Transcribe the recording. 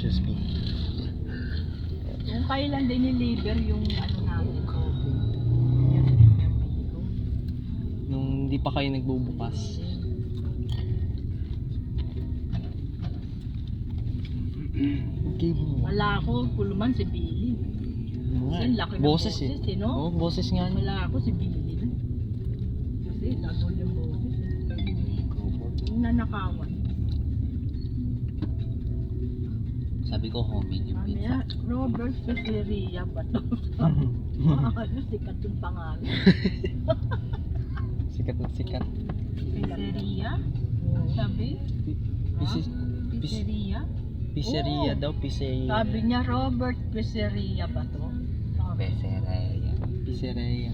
Excuse me. Kung kailan diniliver yung ano namin. Nung hindi pa kayo nagbubukas. Okay mo. Wala ako, puluman si Billy. Kasi laki ng Boses eh. no? Oo, boses nga. Wala ako si Billy na. Kasi tagol yung boses eh. Yung nanakawan. Sabi ko homemade yung pizza. Robert Pizzeria ba to? Ano, sikat yung pangalan. Sikat na sikat. Pizzeria? Sabi? Pizzeria? Pizzeria Oo. daw, pizzeria. Sabi niya Robert Pizzeria ba to? Pizzeria. Pizzeria.